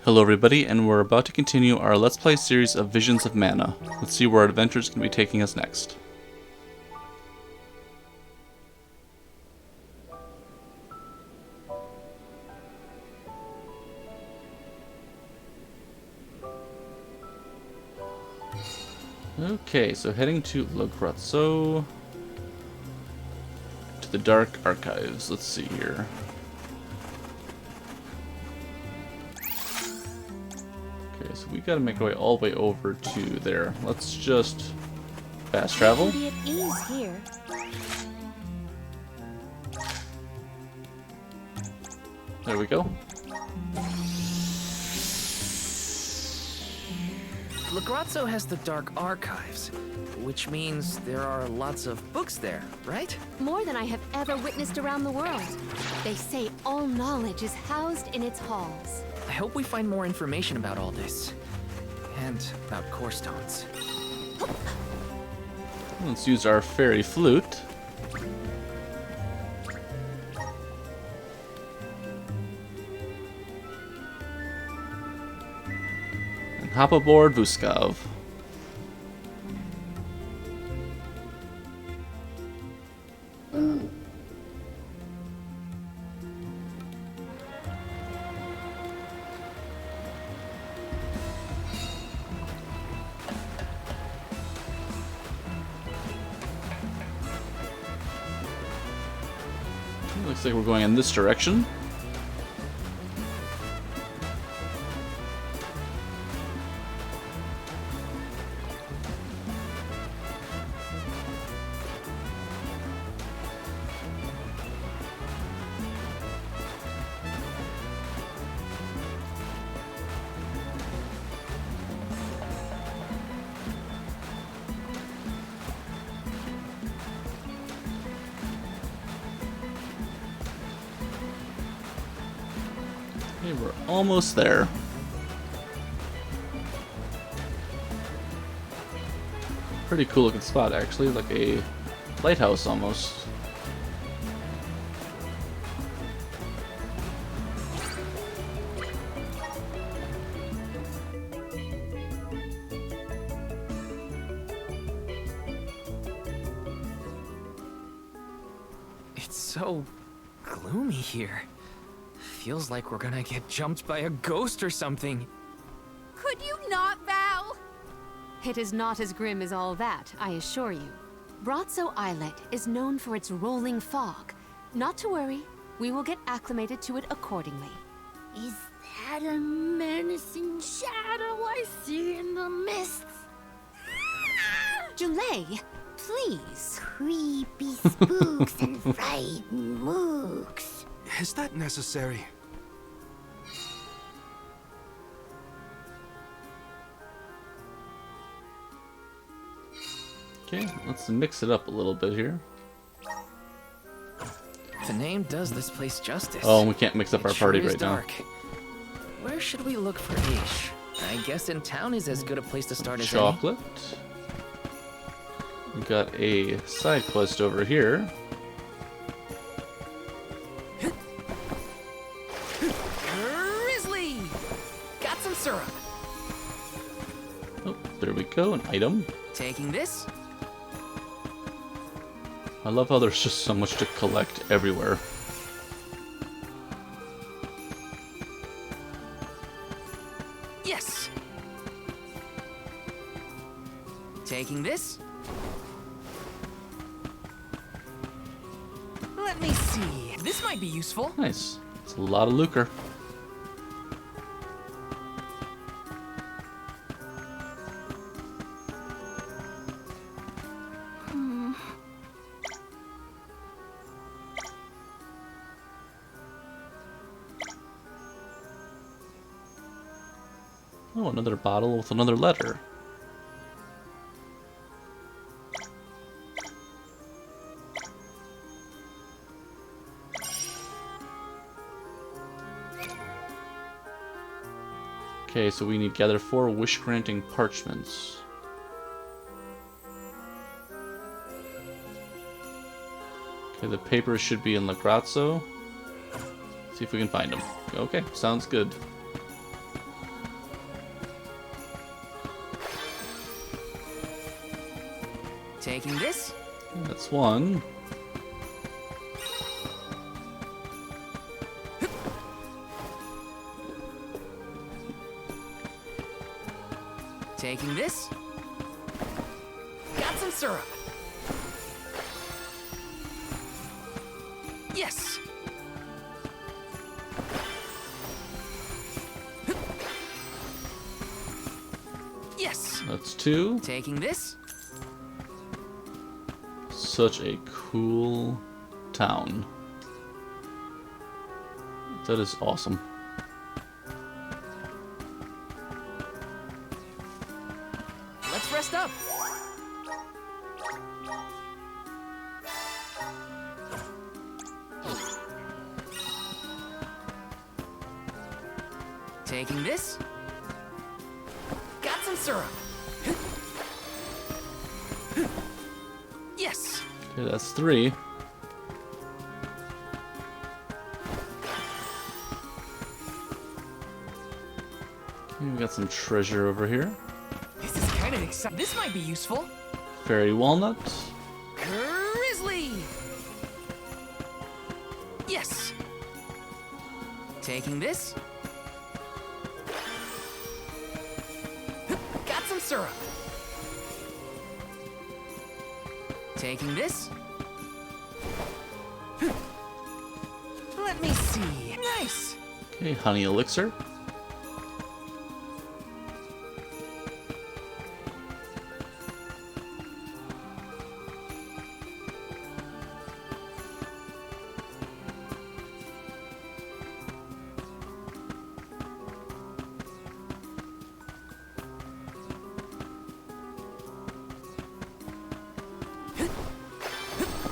Hello everybody, and we're about to continue our Let's Play series of Visions of Mana. Let's see where our adventures can be taking us next. Okay, so heading to Lograzzo, to the Dark Archives. Let's see here. Okay, so we gotta make our way all the way over to there. Let's just fast travel. Be at ease here. There we go. Lograzzo has the Dark Archives, which means there are lots of books there, right? More than I have ever witnessed around the world. They say all knowledge is housed in its halls. I hope we find more information about all this. And about core stones. Let's use our fairy flute. And hop aboard Vuskov. Looks like we're going in this direction. Okay, we're almost there. Pretty cool looking spot, actually, like a lighthouse almost. It's so gloomy here. Feels like we're gonna get jumped by a ghost or something. Could you not, Val? It is not as grim as all that, I assure you. Brazzo Islet is known for its rolling fog. Not to worry, we will get acclimated to it accordingly. Is that a menacing shadow I see in the mists? Julay, please. Creepy spooks and frightened mooks. Is that necessary? Okay, let's mix it up a little bit here. The name does this place justice. Oh, and we can't mix up It our party sure is right now. dark. Where should we look for Ish? I guess in town is as good a place to start as any. Chocolate. We got a side quest over here. Grizzly! Got some syrup. Oh, there we go, an item. Taking this? I love how there's just so much to collect everywhere. Yes! Taking this? Let me see. This might be useful. Nice. It's a lot of lucre. Oh, another bottle with another letter. Okay, so we need to gather 4 wish-granting parchments. Okay, the papers should be in Lograzzo. See if we can find them. Okay, sounds good. Taking this? That's one. Taking this? Got some syrup. Yes. Yes. That's two. Taking this? Such a cool town. That is awesome. Let's rest up. Taking this? Got some syrup. Yes. Okay, that's three. Okay, we got some treasure over here. This is kind of exciting. This might be useful. Fairy walnut. Grizzly. Yes. Taking this? Got some syrup. Taking this? Let me see. Nice. Okay, honey elixir.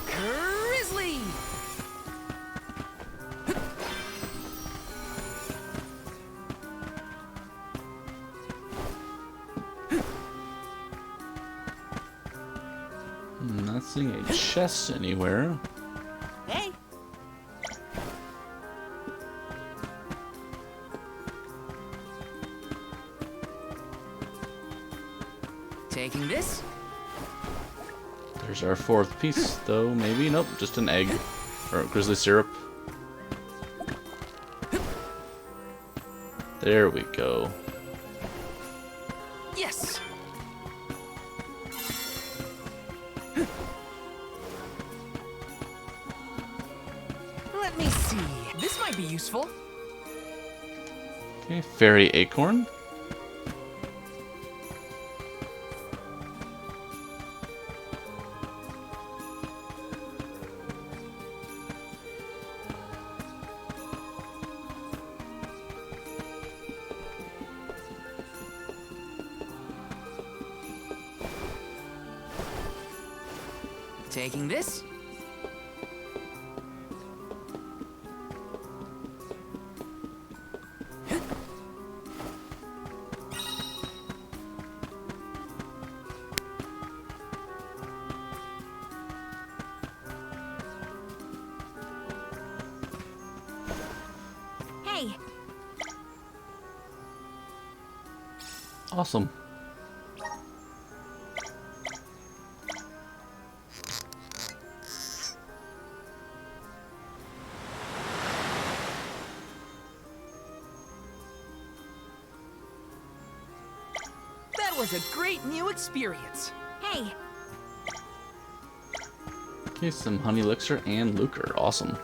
Grizzly. Not seeing a chest anywhere. Hey. Taking this? There's our fourth piece, though. Maybe? Nope, just an egg. Or grizzly syrup. There we go. Yes. Let me see. This might be useful. Okay, fairy acorn. Taking this? Hey, Awesome. That was a great new experience. hey, Okay, some honey elixir and lucre. Awesome.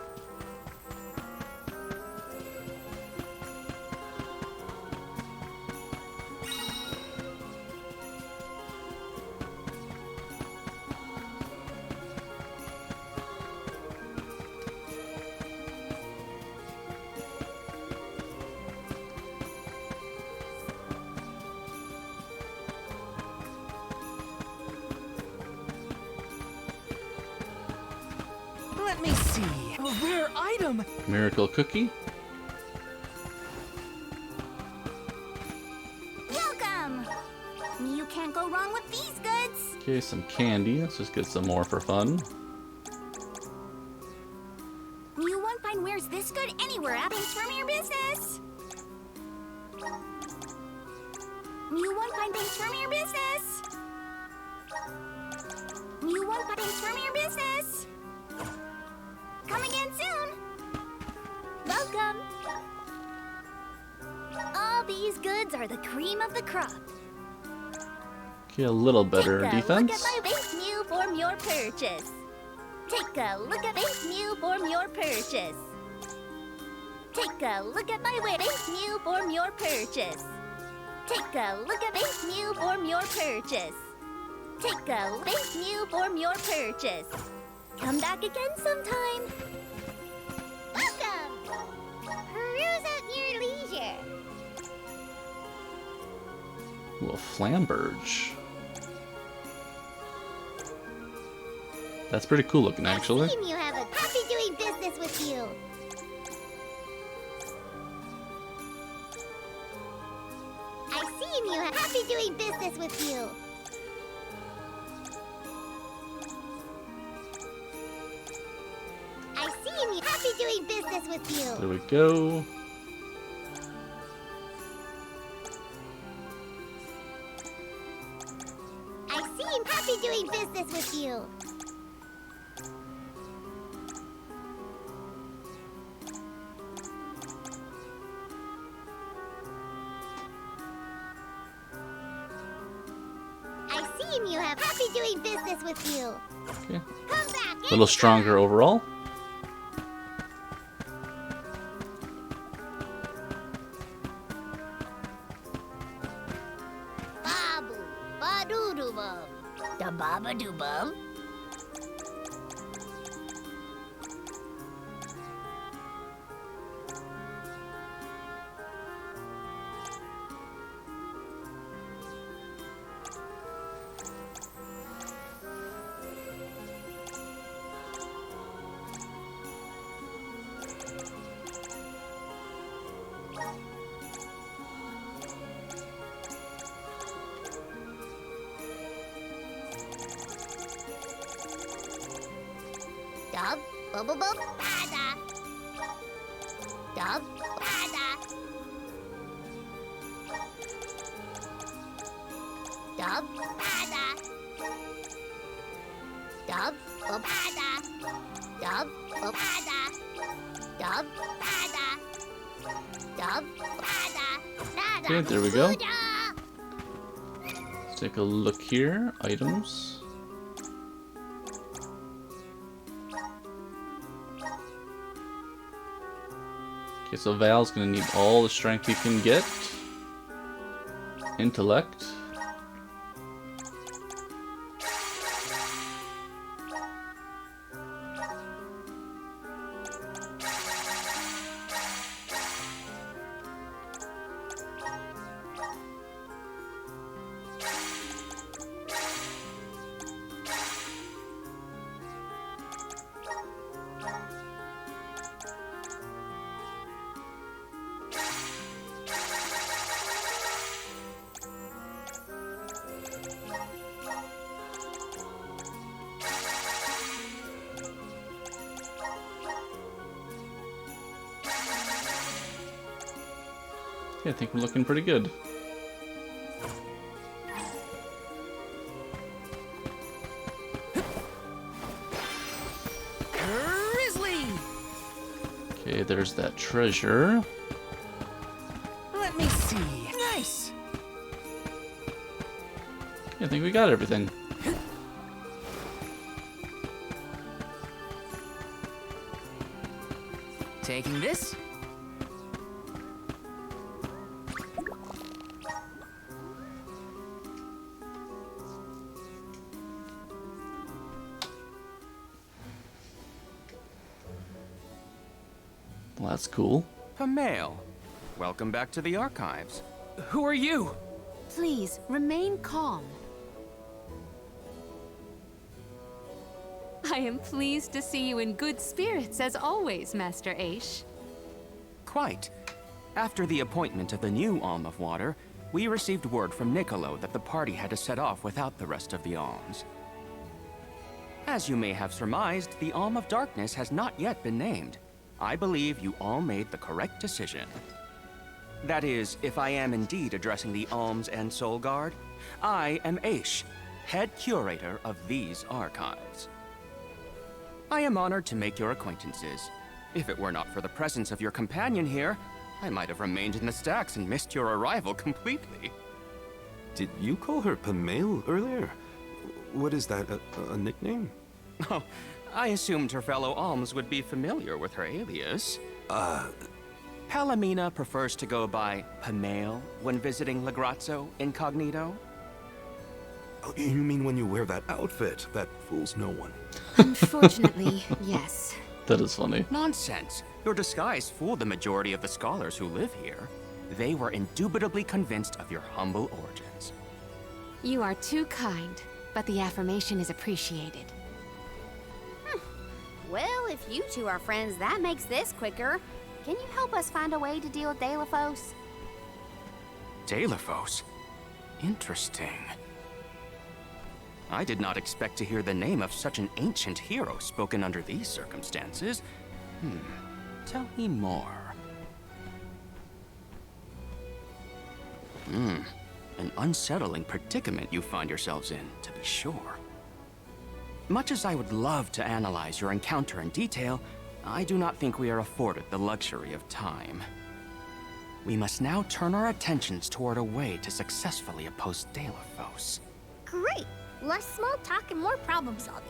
Let me see. A rare item. Miracle cookie. welcome! You can't go wrong with these goods. Okay, some candy. Let's just get some more for fun. You won't find wares this good anywhere else. Thanks from your business. You won't find things from your business. these goods are the cream of the crop. Okay, a little better Take a defense. look at my base meal form your purchase. Take a look at base meal form your purchase. Take a look at my base meal form your purchase. Take a look at base meal form your purchase. Take a base meal form your purchase. Come back again sometime. Welcome. Peruse at your leisure. Ooh, a flamberge. That's pretty cool looking, actually. I've seen you have a happy doing business with you. I've seen you have happy doing business with you. I've seen you happy doing business with you. There we go. I seem happy doing business with you. I seem you have happy doing business with you. Okay. Come back. A little stronger overall. Babu, ba-doo-doo-bum. Da baba-doo-bum. Dub, bub-bub-bub, bada. Dub, bada. Dub, bada. Dub, bada. Dub, bada. Dub, bada. Dub, bada. Okay, there we go. Let's take a look here. Items. Okay, so Val's gonna need all the strength he can get. Intellect. Yeah, I think we're looking pretty good. Grizzly! Okay, there's that treasure. Let me see. Nice! Yeah, I think we got everything. Taking this? Well, that's cool. Pamail, welcome back to the archives. Who are you? Please, remain calm. I am pleased to see you in good spirits, as always, Master Aish. Quite. After the appointment of the new Alm of Water, we received word from Niccolo that the party had to set off without the rest of the alms. As you may have surmised, the Alm of Darkness has not yet been named. I believe you all made the correct decision. That is, if I am indeed addressing the Alms and Soul Guard, I am Aish, head curator of these archives. I am honored to make your acquaintances. If it were not for the presence of your companion here, I might have remained in the stacks and missed your arrival completely. Did you call her Pamela earlier? What is that, a nickname? Oh, I assumed her fellow alms would be familiar with her alias. Palomina prefers to go by Pamela when visiting Legrazzo incognito. Oh, you mean when you wear that outfit that fools no one? Unfortunately, yes. That is funny. Nonsense. Your disguise fooled the majority of the scholars who live here. They were indubitably convinced of your humble origins. You are too kind, but the affirmation is appreciated. Well, if you two are friends, that makes this quicker. Can you help us find a way to deal with Delphos? Delphos? Interesting. I did not expect to hear the name of such an ancient hero spoken under these circumstances. Tell me more. An unsettling predicament you find yourselves in, to be sure. Much as I would love to analyze your encounter in detail, I do not think we are afforded the luxury of time. We must now turn our attentions toward a way to successfully oppose Delphos. Great! Less small talk and more problem solving.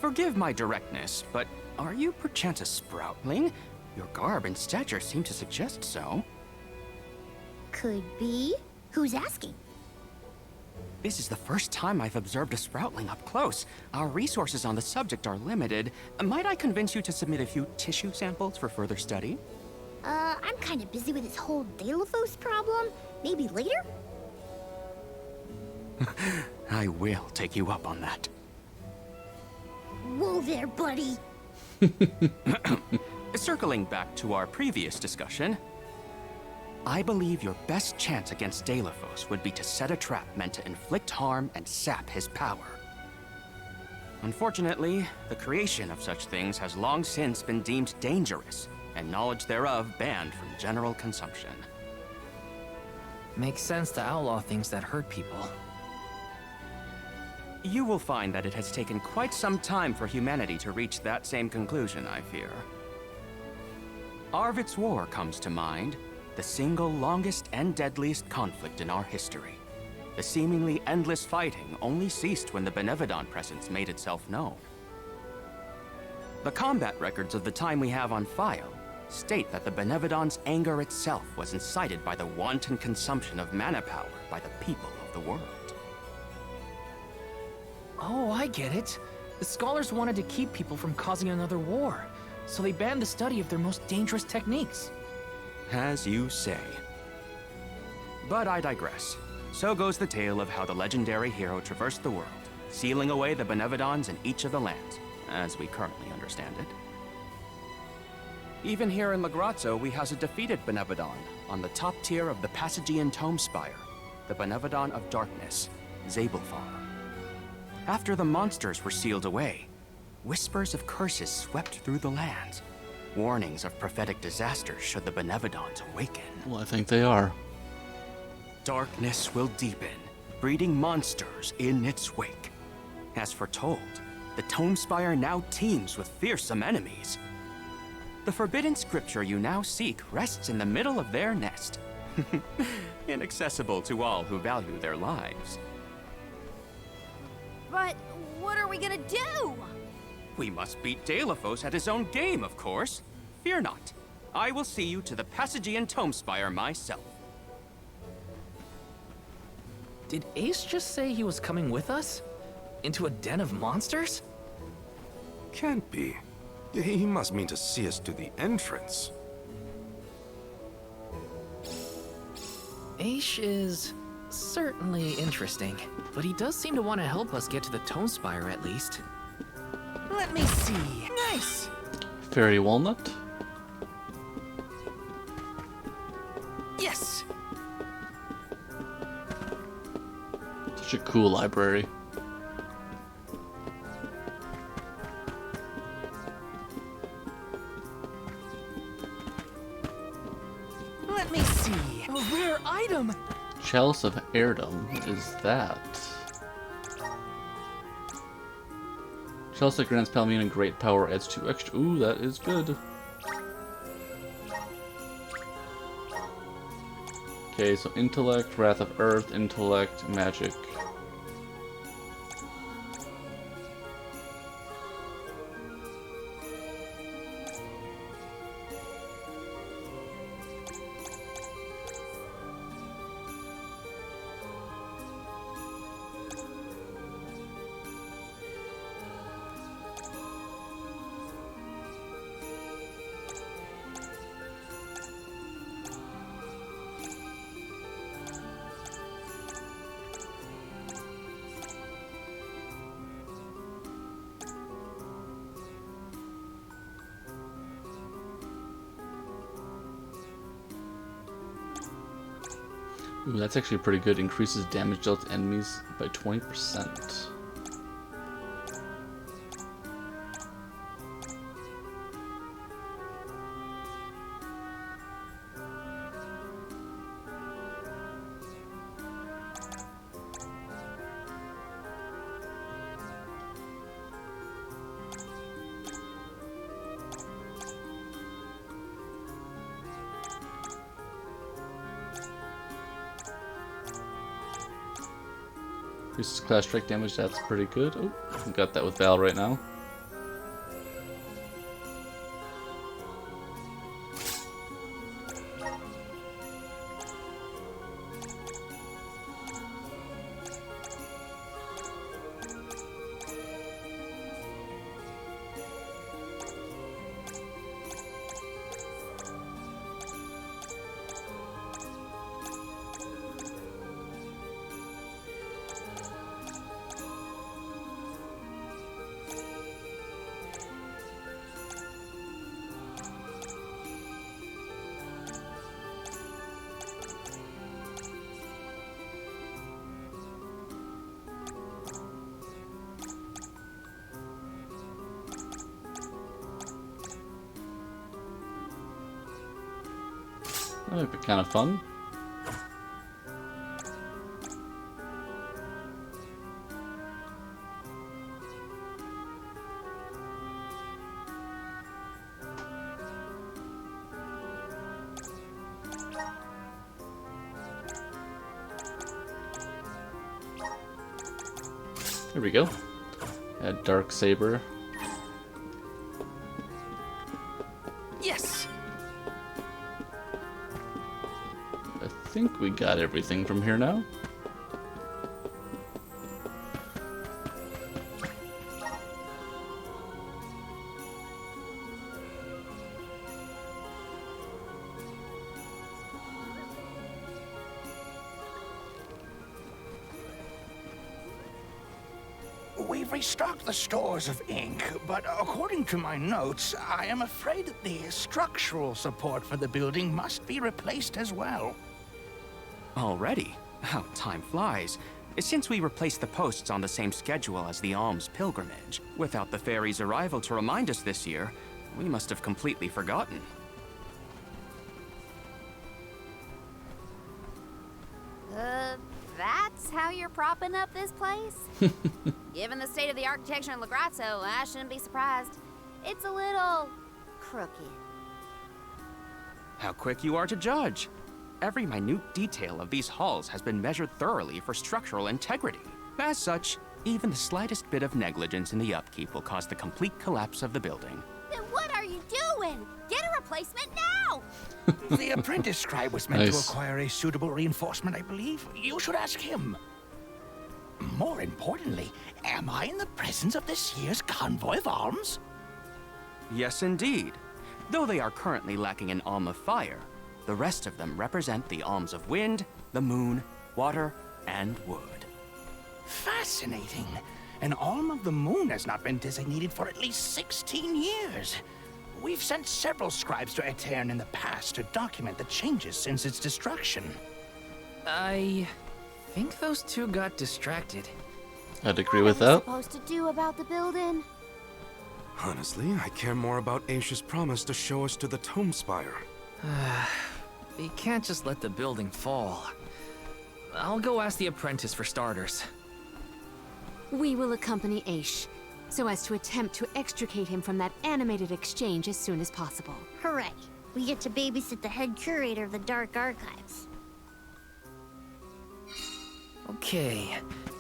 Forgive my directness, but are you perchance a sproutling? Your garb and stature seem to suggest so. Could be. Who's asking? This is the first time I've observed a sproutling up close. Our resources on the subject are limited. Might I convince you to submit a few tissue samples for further study? I'm kind of busy with this whole Delphos problem. Maybe later? I will take you up on that. Whoa there, buddy. Circling back to our previous discussion, I believe your best chance against Delphos would be to set a trap meant to inflict harm and sap his power. Unfortunately, the creation of such things has long since been deemed dangerous, and knowledge thereof banned from general consumption. Makes sense to outlaw things that hurt people. You will find that it has taken quite some time for humanity to reach that same conclusion, I fear. Arvid's War comes to mind, the single longest and deadliest conflict in our history. The seemingly endless fighting only ceased when the Benevodon presence made itself known. The combat records of the time we have on file state that the Benevodon's anger itself was incited by the wanton consumption of mana power by the people of the world. Oh, I get it. The scholars wanted to keep people from causing another war, so they banned the study of their most dangerous techniques. As you say. But I digress. So goes the tale of how the legendary hero traversed the world, sealing away the Benevodons in each of the lands, as we currently understand it. Even here in Legrazzo, we house a defeated Benevodon on the top tier of the Passagian Tome Spire, the Benevodon of Darkness, Zabelfar. After the monsters were sealed away, whispers of curses swept through the lands, warnings of prophetic disaster should the Benevodons awaken. Well, I think they are. Darkness will deepen, breeding monsters in its wake. As foretold, the Tome Spire now teems with fearsome enemies. The forbidden scripture you now seek rests in the middle of their nest, inaccessible to all who value their lives. But what are we gonna do? We must beat Delphos at his own game, of course. Fear not. I will see you to the Passagian Tome Spire myself. Did Ace just say he was coming with us? Into a den of monsters? Can't be. He must mean to see us to the entrance. Ace is certainly interesting, but he does seem to want to help us get to the Tome Spire at least. Let me see. Nice! Fairy Walnut? Yes! Such a cool library. Let me see. A rare item! Chalice of Heirdom is that. Chalice that grants Palomina great power, adds 2 extra. Ooh, that is good. Okay, so intellect, wrath of earth, intellect, magic. Ooh, that's actually pretty good. Increases damage dealt to enemies by 20%. Increases class strike damage, that's pretty good. Oh, we got that with Val right now. That might be kind of fun. There we go. Add Dark Saber. Yes! I think we got everything from here now. We've restocked the stores of ink, but according to my notes, I am afraid that the structural support for the building must be replaced as well. Already? How time flies. Since we replaced the posts on the same schedule as the Alm's pilgrimage, without the fairy's arrival to remind us this year, we must have completely forgotten. That's how you're propping up this place? Given the state of the architecture in Lagrazzo, I shouldn't be surprised. It's a little crooked. How quick you are to judge. Every minute detail of these halls has been measured thoroughly for structural integrity. As such, even the slightest bit of negligence in the upkeep will cause the complete collapse of the building. Then what are you doing? Get a replacement now! The apprentice scribe was meant Nice. to acquire a suitable reinforcement, I believe. You should ask him. More importantly, am I in the presence of this year's convoy of alms? Yes, indeed. Though they are currently lacking an Alm of Fire, the rest of them represent the Alms of Wind, the Moon, Water, and Wood. Fascinating. An Alm of the Moon has not been designated for at least 16 years. We've sent several scribes to Aetern in the past to document the changes since its destruction. I think those two got distracted. I'd agree with that. What are we supposed to do about the building? Honestly, I care more about Aisha's promise to show us to the Tome Spire. We can't just let the building fall. I'll go ask the apprentice for starters. We will accompany Aish, so as to attempt to extricate him from that animated exchange as soon as possible. Hooray. We get to babysit the head curator of the Dark Archives. Okay,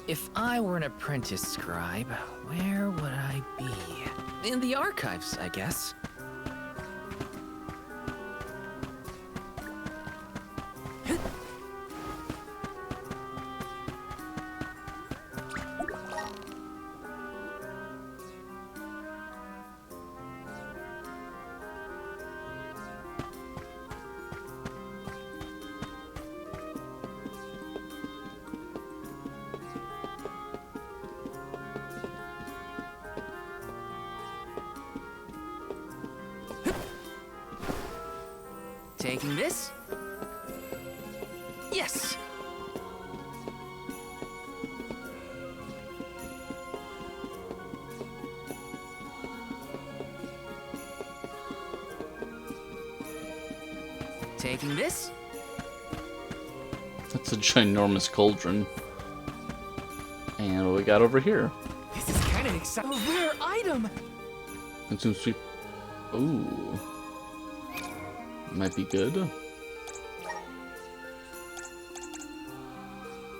if I were an apprentice scribe, where would I be? In the archives, I guess. Taking this? Yes! Taking this? That's a ginormous cauldron. And what we got over here? This is kind of exciting. A rare item! Consume sweet. Ooh. Might be good.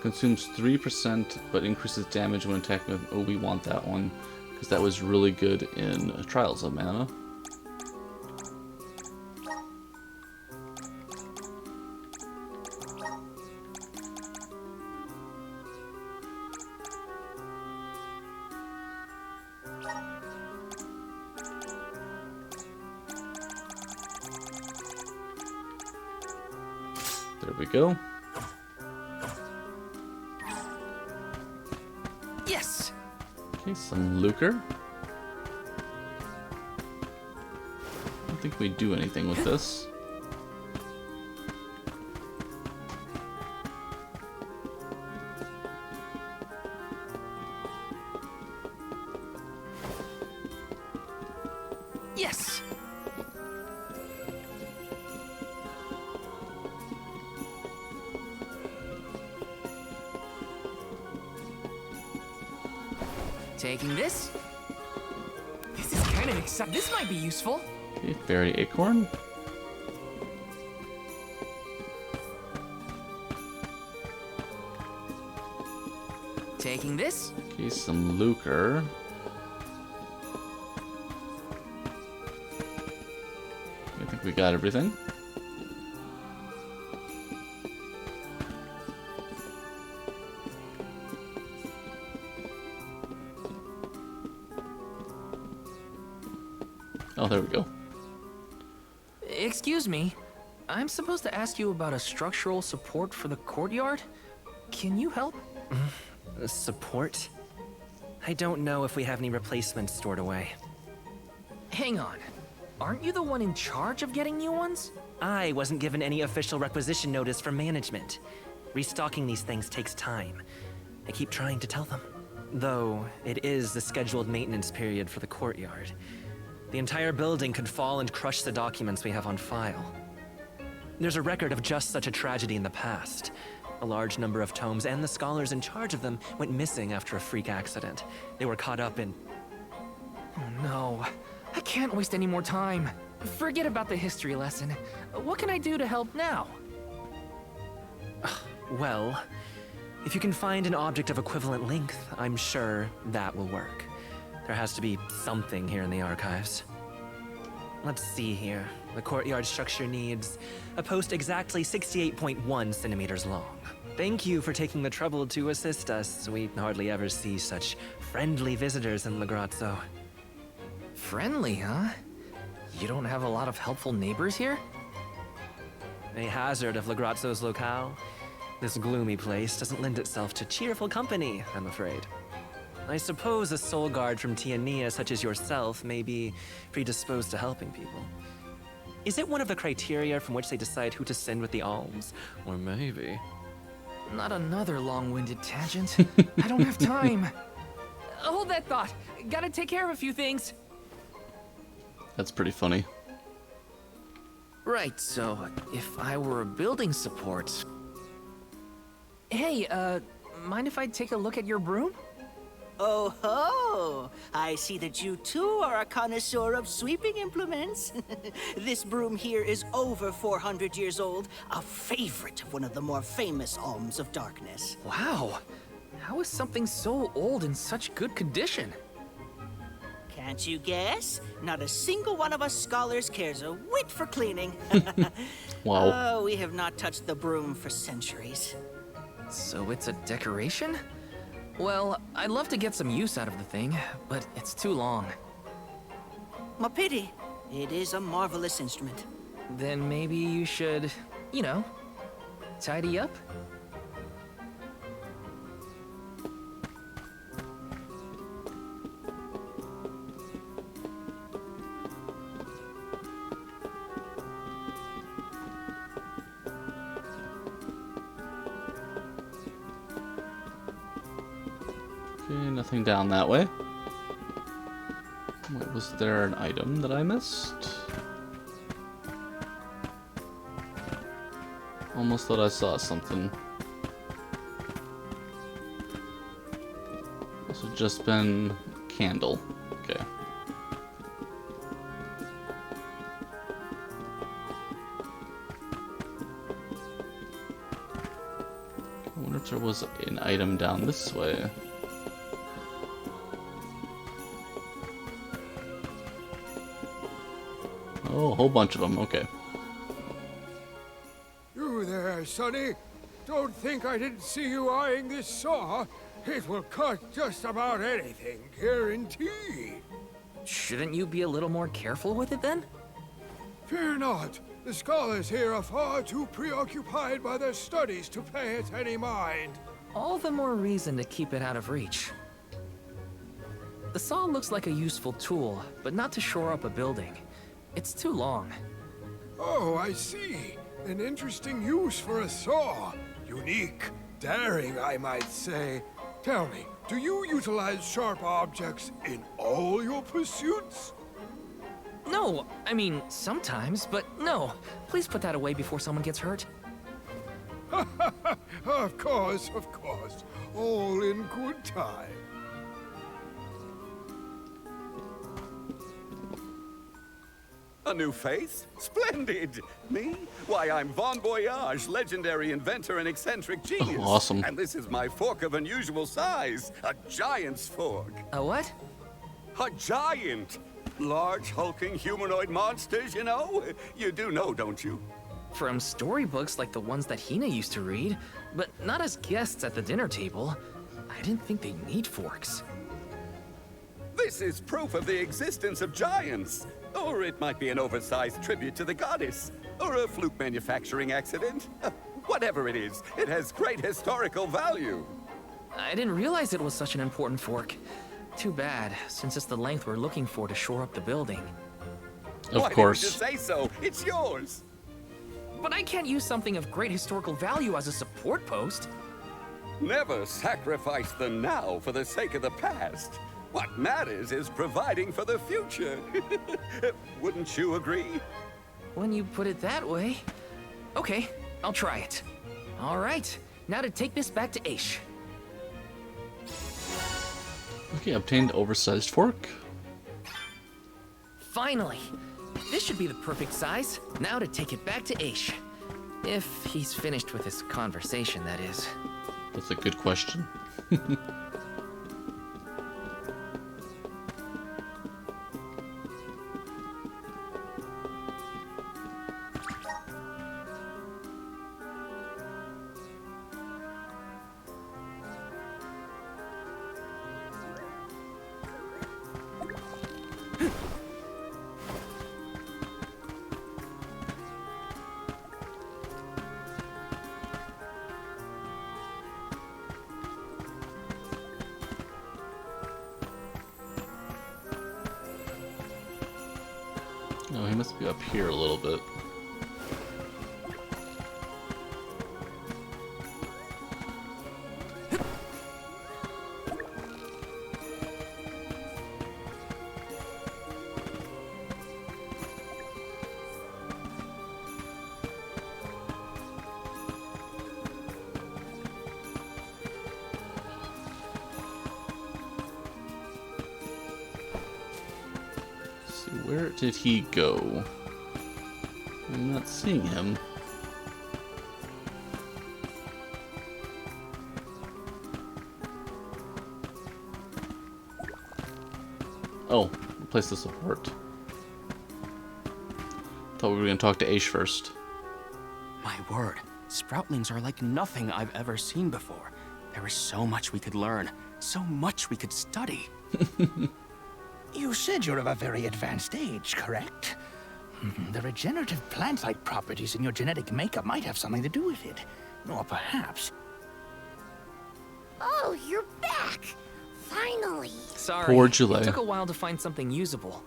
Consumes 3% but increases damage when attacking with. Oh, we want that one. Because that was really good in Trials of Mana. There we go. Yes! Okay, some lucre. I don't think we do anything with this. Yes! Taking this? This is kind of exciting. This might be useful. Okay, fairy acorn. Taking this? Okay, some lucre. I think we got everything. Oh, there we go. Excuse me. I'm supposed to ask you about a structural support for the courtyard? Can you help? Support? I don't know if we have any replacements stored away. Hang on. Aren't you the one in charge of getting new ones? I wasn't given any official requisition notice from management. Restocking these things takes time. I keep trying to tell them. Though, it is the scheduled maintenance period for the courtyard. The entire building could fall and crush the documents we have on file. There's a record of just such a tragedy in the past. A large number of tomes and the scholars in charge of them went missing after a freak accident. They were caught up in... Oh no. I can't waste any more time. Forget about the history lesson. What can I do to help now? Well, if you can find an object of equivalent length, I'm sure that will work. There has to be something here in the archives. Let's see here. The courtyard structure needs a post exactly 68.1 centimeters long. Thank you for taking the trouble to assist us. We hardly ever see such friendly visitors in Legrazzo. Friendly, huh? You don't have a lot of helpful neighbors here? A hazard of Legrazzo's locale. This gloomy place doesn't lend itself to cheerful company, I'm afraid. I suppose a soul guard from Tiania such as yourself may be predisposed to helping people. Is it one of the criteria from which they decide who to send with the alms? Or maybe... Not another long-winded tangent. I don't have time. Hold that thought. Gotta take care of a few things. That's pretty funny. Right, so if I were a building support... Hey, mind if I take a look at your broom? Oh ho! I see that you too are a connoisseur of sweeping implements. This broom here is over 400 years old, a favorite of one of the more famous Alms of Darkness. Wow. How is something so old in such good condition? Can't you guess? Not a single one of us scholars cares a whit for cleaning. Wow. Oh, we have not touched the broom for centuries. So it's a decoration? Well, I'd love to get some use out of the thing, but it's too long. A pity. It is a marvelous instrument. Then maybe you should, you know, tidy up? Okay, nothing down that way. Wait, was there an item that I missed? Almost thought I saw something. This has just been candle. Okay. I wonder if there was an item down this way. Oh, a whole bunch of them, okay. You there, Sonny. Don't think I didn't see you eyeing this saw. It will cut just about anything, guaranteed. Shouldn't you be a little more careful with it then? Fear not. The scholars here are far too preoccupied by their studies to pay it any mind. All the more reason to keep it out of reach. The saw looks like a useful tool, but not to shore up a building. It's too long. Oh, I see. An interesting use for a saw. Unique. Daring, I might say. Tell me, do you utilize sharp objects in all your pursuits? No, I mean, sometimes, but no. Please put that away before someone gets hurt. Of course, of course. All in good time. A new face? Splendid! Me? Why, I'm Bon Voyage, legendary inventor and eccentric genius. Oh, awesome. And this is my fork of unusual size. A giant's fork. A what? A giant! Large, hulking humanoid monsters, you know? You do know, don't you? From storybooks like the ones that Hinna used to read, but not as guests at the dinner table. I didn't think they need forks. This is proof of the existence of giants. Or it might be an oversized tribute to the goddess. Or a fluke manufacturing accident. Whatever it is, it has great historical value. I didn't realize it was such an important fork. Too bad, since it's the length we're looking for to shore up the building. Of course. Why didn't you say so? It's yours. But I can't use something of great historical value as a support post. Never sacrifice the now for the sake of the past. What matters is providing for the future. Wouldn't you agree? When you put it that way. Okay, I'll try it. All right, now to take this back to Aish. Okay, obtained oversized fork. Finally! This should be the perfect size. Now to take it back to Aish. If he's finished with his conversation, that is. That's a good question. No, he must be up here a little bit. Where did he go? I'm not seeing him. Oh, replace the support. Thought we were gonna talk to Aish first. My word, Sproutlings are like nothing I've ever seen before. There is so much we could learn, so much we could study. You said you're of a very advanced age, correct? The regenerative plant-like properties in your genetic makeup might have something to do with it. Or perhaps... Oh, you're back! Finally! Sorry, Poor July. it took a while to find something usable.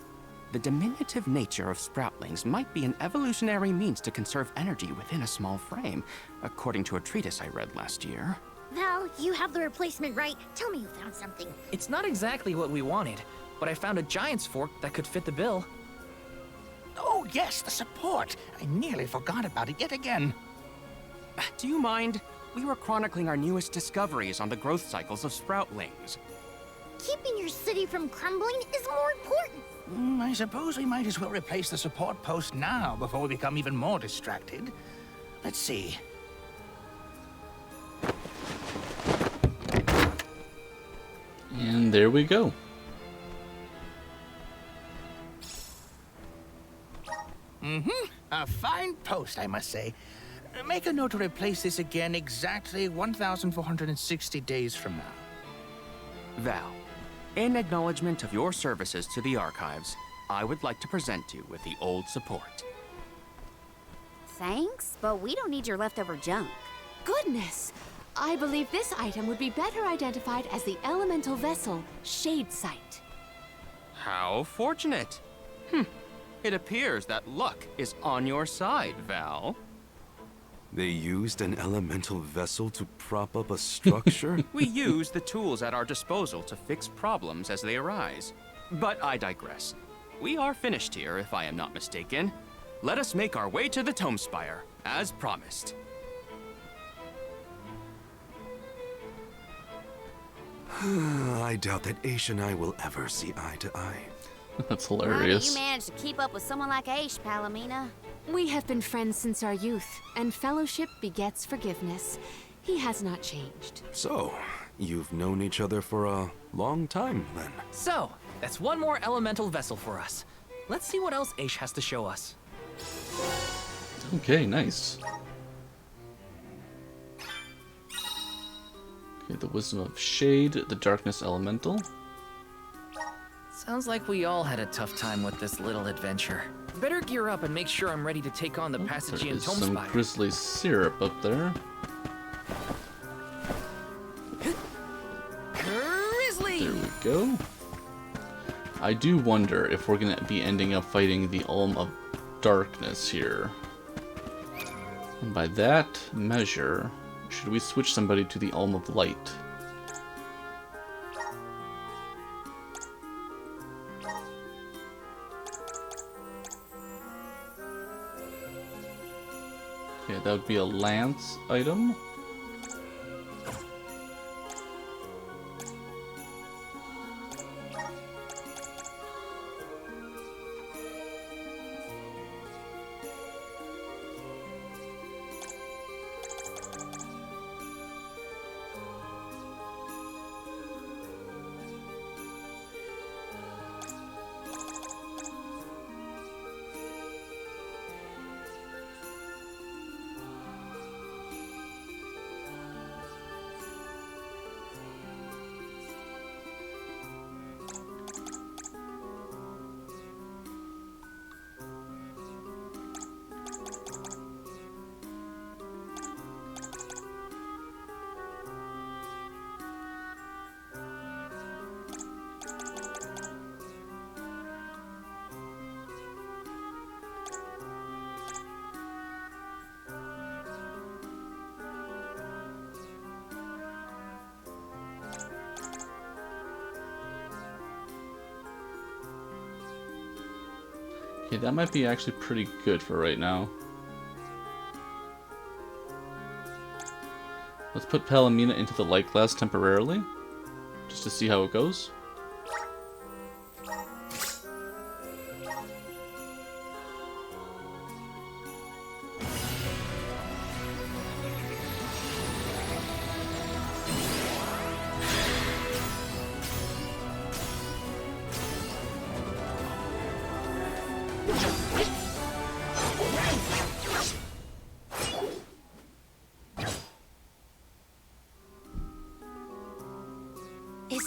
The diminutive nature of Sproutlings might be an evolutionary means to conserve energy within a small frame, according to a treatise I read last year. Val, you have the replacement, right? Tell me you found something. It's not exactly what we wanted, but I found a giant's fork that could fit the bill. Oh yes, the support! I nearly forgot about it yet again. Do you mind? We were chronicling our newest discoveries on the growth cycles of Sproutlings. Keeping your city from crumbling is more important. I suppose we might as well replace the support post now before we become even more distracted. Let's see. And there we go. A fine post, I must say. Make a note to replace this again exactly 1,460 days from now. Val, in acknowledgement of your services to the archives, I would like to present you with the old support. Thanks, but we don't need your leftover junk. Goodness! I believe this item would be better identified as the elemental vessel, Shade Sight. How fortunate. It appears that luck is on your side, Val. They used an elemental vessel to prop up a structure? We use the tools at our disposal to fix problems as they arise. But I digress. We are finished here, if I am not mistaken. Let us make our way to the Tome Spire, as promised. I doubt that Aish and I will ever see eye to eye. That's How do hilarious. you manage to keep up with someone like Aish, Palomina? We have been friends since our youth, and fellowship begets forgiveness. He has not changed. So, you've known each other for a long time, then? So, that's one more elemental vessel for us. Let's see what else Aish has to show us. Okay, nice. Okay, the Wisdom of Shade, the Darkness Elemental. Sounds like we all had a tough time with this little adventure. Better gear up and make sure I'm ready to take on the There Passagean is Tome some Spire. grizzly syrup up there. Grizzly! There we go. I do wonder if we're gonna be ending up fighting the Alm of Darkness here. And by that measure, should we switch somebody to the Alm of Light? Okay, that would be a lance item. Okay, that might be actually pretty good for right now. Let's put Palomina into the light glass temporarily, just to see how it goes.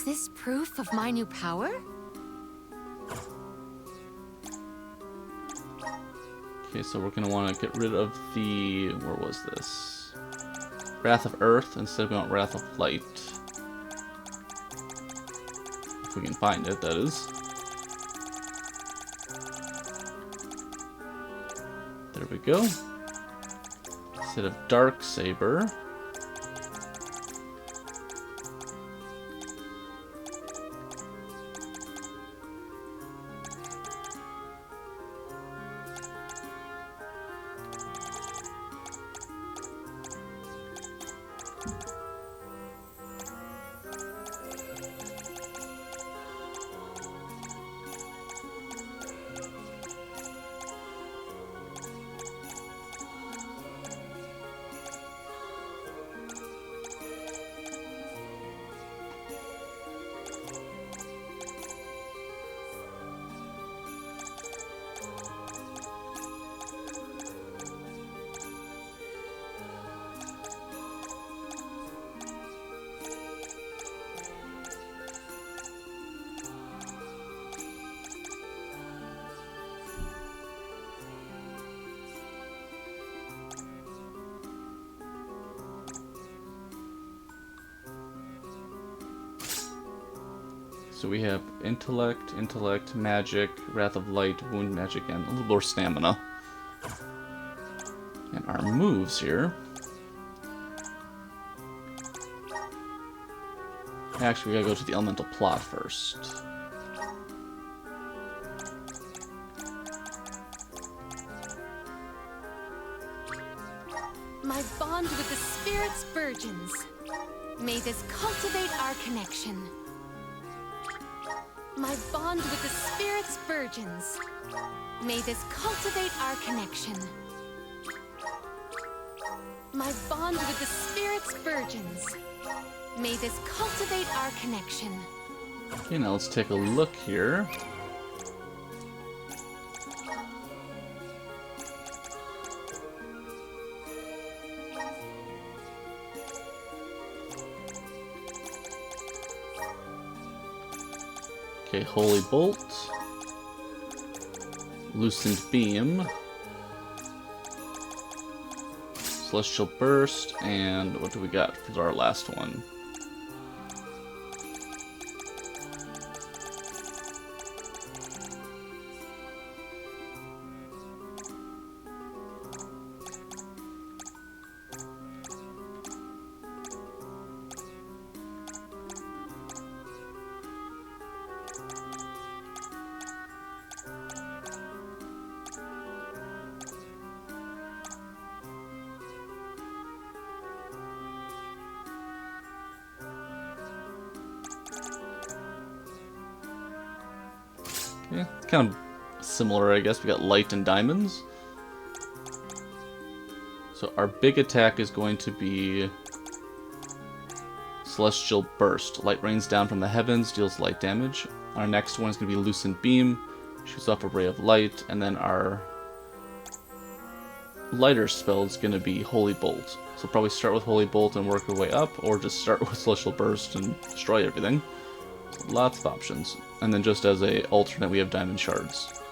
this proof of my new power? Okay, so we're gonna want to get rid of the... where was this? Wrath of Earth. Instead we want Wrath of Light. If we can find it, that is. There we go. Instead of Dark Saber. So we have intellect, magic, wrath of light, wound magic, and a little more stamina. And our moves here. Actually, we gotta go to the elemental plot first. My bond with the spirit's virgins. May this cultivate our connection. My bond with the spirit's virgins. May this cultivate our connection. My bond with the spirit's virgins. May this cultivate our connection. Okay, now let's take a look here. Okay, Holy Bolt, Loosened Beam, Celestial Burst, and what do we got for our last one? Yeah, it's kind of similar, I guess. We got light and diamonds. So our big attack is going to be Celestial Burst. Light rains down from the heavens, deals light damage. Our next one is going to be Loosened Beam, shoots off a ray of light, and then our lighter spell is going to be Holy Bolt. So probably start with Holy Bolt and work our way up, or just start with Celestial Burst and destroy everything. So lots of options. And then just as a alternate, we have Diamond Shards.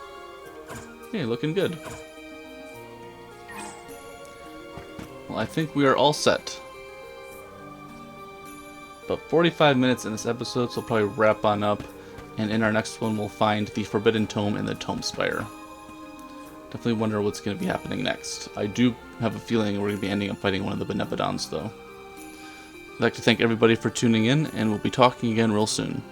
Okay, looking good. Well, I think we are all set. About 45 minutes in this episode, so we'll probably wrap on up. And in our next one, we'll find the Forbidden Tome and the Tome Spire. Definitely wonder what's going to be happening next. I do have a feeling we're going to be ending up fighting one of the Benevodons, though. I'd like to thank everybody for tuning in, and we'll be talking again real soon.